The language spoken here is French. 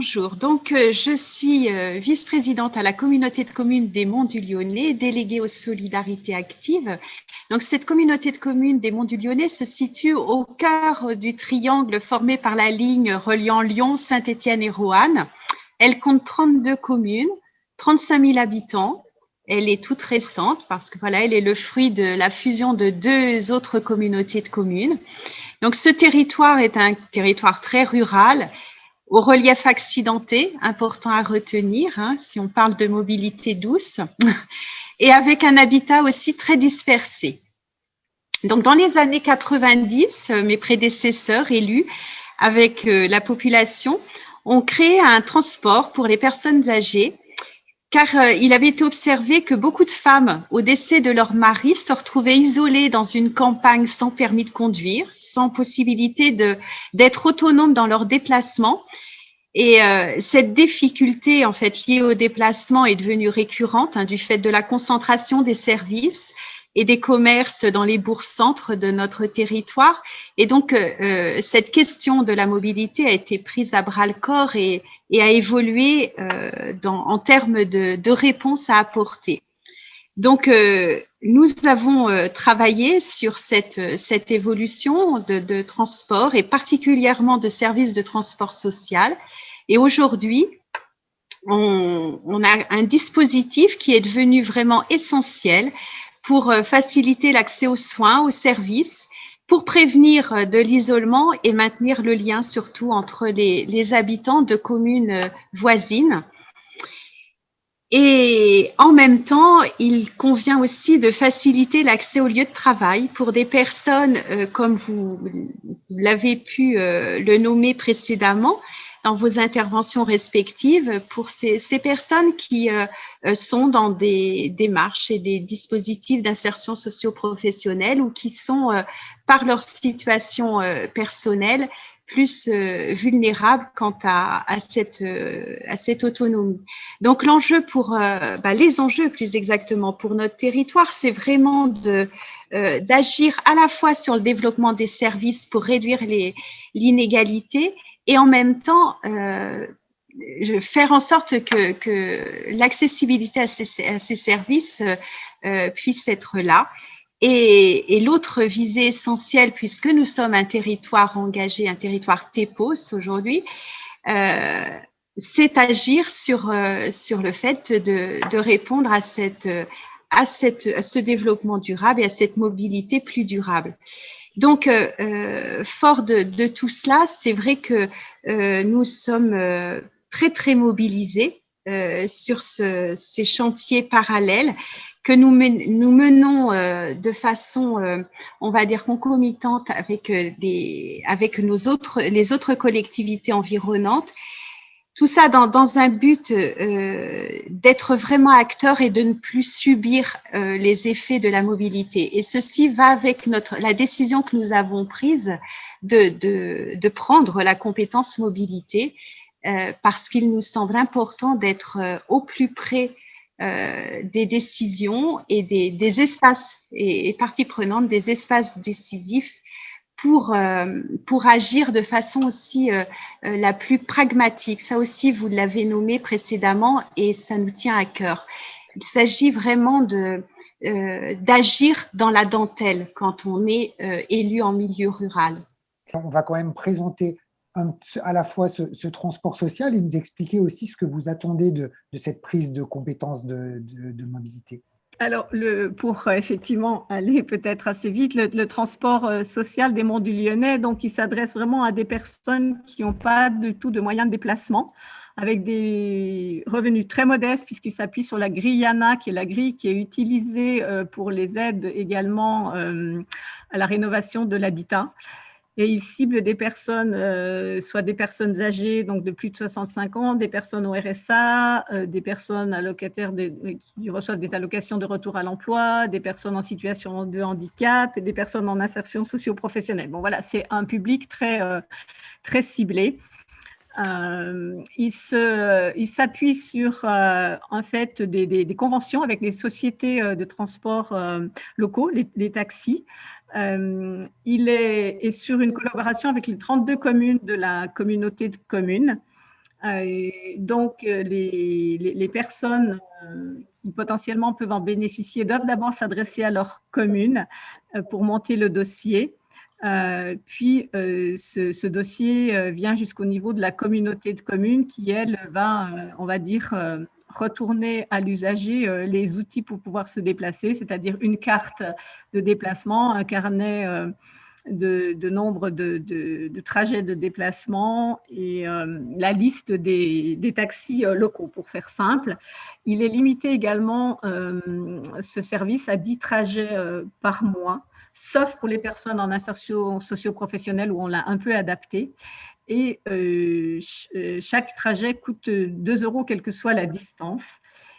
Bonjour, donc je suis vice-présidente à la communauté de communes des Monts du Lyonnais, déléguée aux solidarités actives. Donc cette communauté de communes des Monts du Lyonnais se situe au cœur du triangle formé par la ligne reliant Lyon, Saint-Étienne et Roanne. Elle compte 32 communes, 35 000 habitants. Elle est toute récente parce que voilà, elle est le fruit de la fusion de deux autres communautés de communes. Donc ce territoire est un territoire très rural, au relief accidenté, important à retenir, si on parle de mobilité douce, et avec un habitat aussi très dispersé. Donc, dans les années 90, mes prédécesseurs élus, avec la population, ont créé un transport pour les personnes âgées, car il avait été observé que beaucoup de femmes, au décès de leur mari, se retrouvaient isolées dans une campagne sans permis de conduire, sans possibilité d'être autonomes dans leurs déplacements. Et cette difficulté en fait liée au déplacement est devenue récurrente du fait de la concentration des services et des commerces dans les bourgs-centres de notre territoire. Et donc, cette question de la mobilité a été prise à bras-le-corps et a évolué en termes de réponses à apporter. Donc, nous avons travaillé sur cette évolution de transport et particulièrement de services de transport social. Et aujourd'hui, on a un dispositif qui est devenu vraiment essentiel pour faciliter l'accès aux soins, aux services, pour prévenir de l'isolement et maintenir le lien surtout entre les habitants de communes voisines. Et en même temps, il convient aussi de faciliter l'accès au lieu de travail pour des personnes, comme vous l'avez pu le nommer précédemment dans vos interventions respectives, pour ces personnes qui sont dans des démarches et des dispositifs d'insertion socio-professionnelle ou qui sont, par leur situation personnelle, plus vulnérables quant à cette autonomie. Donc l'enjeu les enjeux plus exactement pour notre territoire, c'est vraiment d'agir à la fois sur le développement des services pour réduire l'inégalité et en même temps faire en sorte que l'accessibilité à ces services puisse être là. Et l'autre visée essentielle, puisque nous sommes un territoire engagé, un territoire TEPOS aujourd'hui, c'est agir sur le fait de répondre à ce développement durable et à cette mobilité plus durable. Donc, fort de tout cela, c'est vrai que nous sommes très, très mobilisés sur ces chantiers parallèles que nous menons de façon, on va dire, concomitante avec les autres collectivités environnantes. Tout ça dans un but d'être vraiment acteur et de ne plus subir les effets de la mobilité. Et ceci va avec la décision que nous avons prise de prendre la compétence mobilité parce qu'il nous semble important d'être au plus près des décisions et des espaces et parties prenantes, des espaces décisifs pour agir de façon aussi la plus pragmatique. Ça aussi, vous l'avez nommé précédemment et ça nous tient à cœur. Il s'agit vraiment d'agir dans la dentelle quand on est élu en milieu rural. On va quand même présenter à la fois ce transport social et nous expliquer aussi ce que vous attendez de cette prise de compétence de mobilité. Alors, pour effectivement aller peut-être assez vite, le transport social des Monts du Lyonnais, donc il s'adresse vraiment à des personnes qui n'ont pas du tout de moyens de déplacement, avec des revenus très modestes, puisqu'il s'appuie sur la grille ANA, qui est la grille qui est utilisée pour les aides également à la rénovation de l'habitat. Et il cible des personnes, soit des personnes âgées, donc de plus de 65 ans, des personnes au RSA, des personnes allocataires qui reçoivent des allocations de retour à l'emploi, des personnes en situation de handicap et des personnes en insertion socio-professionnelle. Bon, voilà, c'est un public très, très ciblé. Il s'appuie sur en fait des conventions avec les sociétés de transport locaux, les taxis. Il est sur une collaboration avec les 32 communes de la communauté de communes Donc, les personnes qui potentiellement peuvent en bénéficier doivent d'abord s'adresser à leur commune pour monter le dossier. Puis, ce dossier vient jusqu'au niveau de la communauté de communes qui, elle, va, on va dire, retourner à l'usager les outils pour pouvoir se déplacer, c'est-à-dire une carte de déplacement, un carnet de nombre de trajets de déplacement et la liste des taxis locaux, pour faire simple. Il est limité également, ce service, à 10 trajets par mois, sauf pour les personnes en insertion socio-professionnelle où on l'a un peu adapté. Et chaque trajet coûte 2 €, quelle que soit la distance.